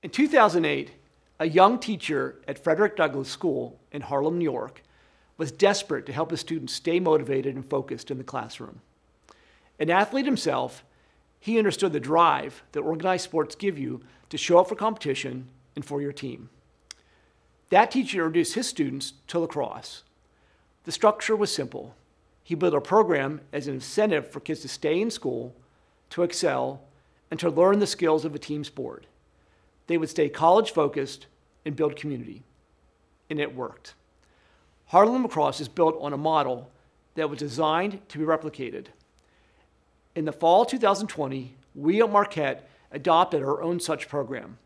In 2008, a young teacher at Frederick Douglass School in Harlem, New York, was desperate to help his students stay motivated and focused in the classroom. An athlete himself, he understood the drive that organized sports give you to show up for competition and for your team. That teacher introduced his students to lacrosse. The structure was simple. He built a program as an incentive for kids to stay in school, to excel, and to learn the skills of a team sport. They would stay college-focused and build community. And it worked. Harlem Lacrosse is built on a model that was designed to be replicated. In the fall 2020, we at Marquette adopted our own such program.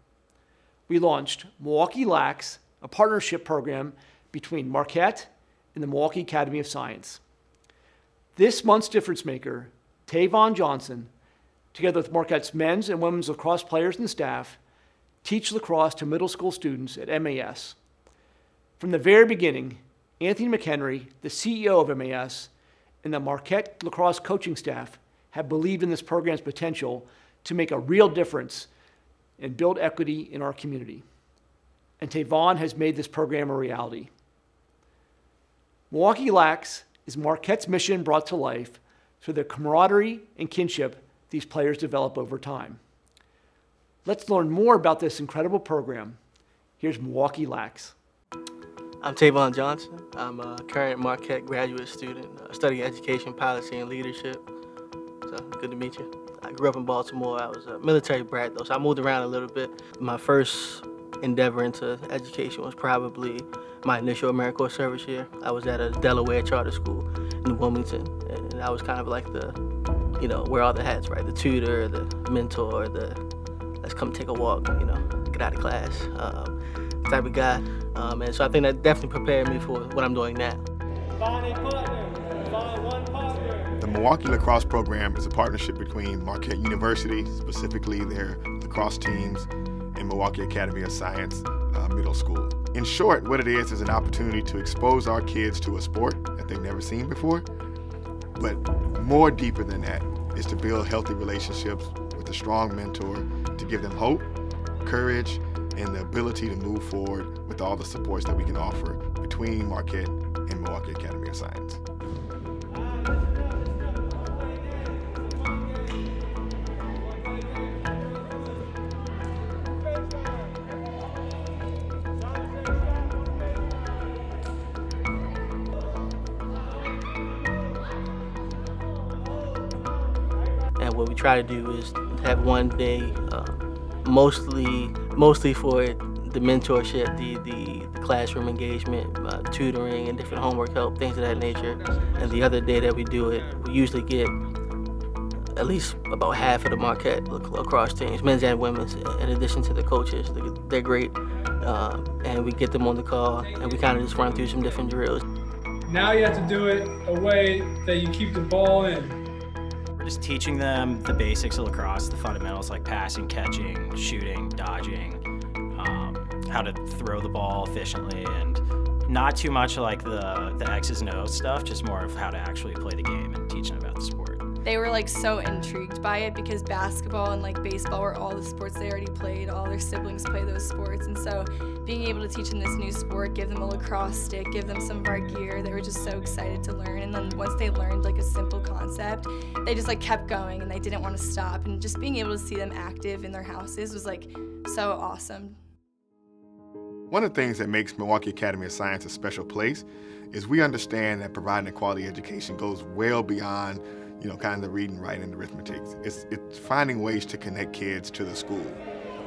We launched MKE LAX, a partnership program between Marquette and the Milwaukee Academy of Science. This month's difference maker, Tavon Johnson, together with Marquette's men's and women's lacrosse players and staff, teach lacrosse to middle school students at MAS. From the very beginning, Anthony McHenry, the CEO of MAS, and the Marquette lacrosse coaching staff have believed in this program's potential to make a real difference and build equity in our community. And Tavon has made this program a reality. MKE LAX is Marquette's mission brought to life through the camaraderie and kinship these players develop over time. Let's learn more about this incredible program. Here's MKE LAX. I'm Tavon Johnson. I'm a current Marquette graduate student studying education, policy, and leadership. So good to meet you. I grew up in Baltimore. I was a military brat though, so I moved around a little bit. My first endeavor into education was probably my initial AmeriCorps service year. I was at a Delaware charter school in Wilmington, and I was kind of like the, wear all the hats, right? The tutor, the mentor, the let's come take a walk, get out of class type of guy. And so I think that definitely prepared me for what I'm doing now. Find a partner. Find one partner. The Milwaukee Lacrosse program is a partnership between Marquette University, specifically their lacrosse teams, and Milwaukee Academy of Science Middle School. In short, what it is an opportunity to expose our kids to a sport that they've never seen before. But more deeper than that is to build healthy relationships with a strong mentor to give them hope, courage, and the ability to move forward with all the supports that we can offer between Marquette and Milwaukee Academy of Science. And what we try to do is have one day mostly for the mentorship, the classroom engagement, tutoring and different homework help, things of that nature. And the other day that we do it, we usually get at least about half of the Marquette lacrosse teams, men's and women's, in addition to the coaches. They're great. And we get them on the call and we kind of just run through some different drills. Now you have to do it a way that you keep the ball in. We're just teaching them the basics of lacrosse, the fundamentals like passing, catching, shooting, dodging, how to throw the ball efficiently, and not too much like the X's and O's stuff, just more of how to actually play the game and teaching about the sport. They were so intrigued by it because basketball and baseball were all the sports they already played. All their siblings play those sports, and so being able to teach them this new sport, give them a lacrosse stick, give them some of our gear, they were just so excited to learn. And then once they learned a simple concept, they just kept going and they didn't want to stop. And just being able to see them active in their houses was so awesome. One of the things that makes Milwaukee Academy of Science a special place is we understand that providing a quality education goes well beyond kind of the reading, writing, and arithmetic. It's finding ways to connect kids to the school.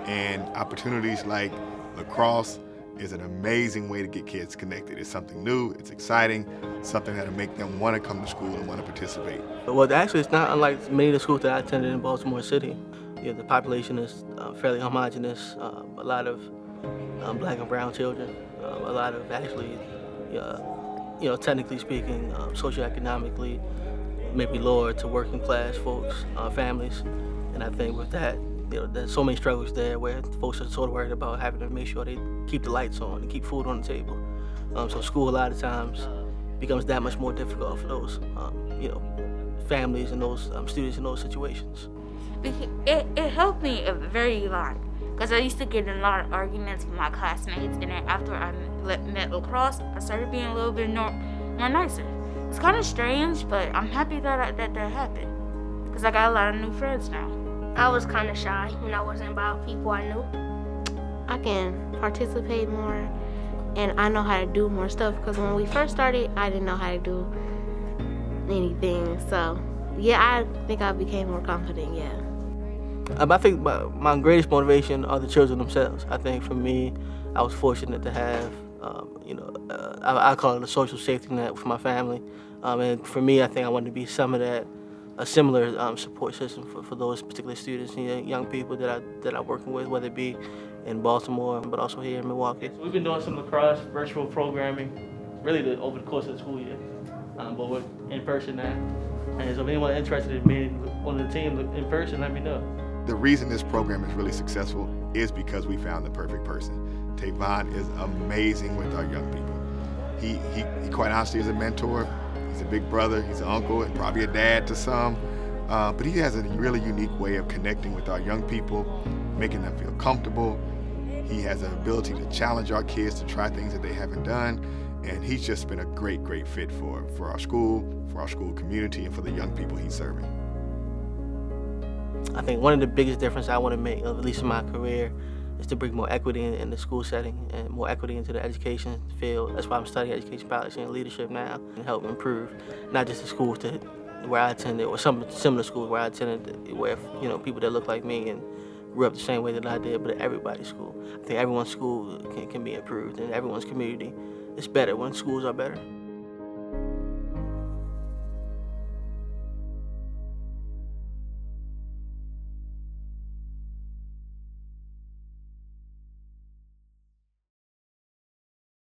And opportunities like lacrosse is an amazing way to get kids connected. It's something new, it's exciting, something that'll make them want to come to school and want to participate. Well, actually, it's not unlike many of the schools that I attended in Baltimore City. The population is fairly homogenous, a lot of black and brown children, a lot of actually, technically speaking, socioeconomically, maybe lower to working class folks, families. And I think with that, there's so many struggles there where folks are sort of worried about having to make sure they keep the lights on and keep food on the table. So school a lot of times becomes that much more difficult for those, families and those students in those situations. It helped me a very lot Because I used to get in a lot of arguments with my classmates, and then after I met lacrosse, I started being a little bit more nicer. It's kind of strange, but I'm happy that that happened, because I got a lot of new friends now. I was kind of shy when I wasn't about people I knew. I can participate more, and I know how to do more stuff, because when we first started, I didn't know how to do anything. So, yeah, I think I became more confident, yeah. I think my greatest motivation are the children themselves. I think for me, I was fortunate to have, I call it a social safety net for my family. And for me, I think I wanted to be some of that, a similar support system for those particular students and young people that I'm working with, whether it be in Baltimore, but also here in Milwaukee. So we've been doing some lacrosse virtual programming, really over the course of the school year, but we're in person now. And so if anyone interested in being on the team in person, let me know. The reason this program is really successful is because we found the perfect person. Tavon is amazing with our young people. He quite honestly is a mentor. He's a big brother, he's an uncle, and probably a dad to some. But he has a really unique way of connecting with our young people, making them feel comfortable. He has an ability to challenge our kids to try things that they haven't done. And he's just been a great, great fit for our school community, and for the young people he's serving. I think one of the biggest differences I want to make, at least in my career, is to bring more equity in the school setting and more equity into the education field. That's why I'm studying education policy and leadership now, and help improve not just the schools where I attended, or some similar schools where I attended, where people that look like me and grew up the same way that I did, but at everybody's school. I think everyone's school can be improved, and everyone's community is better when schools are better.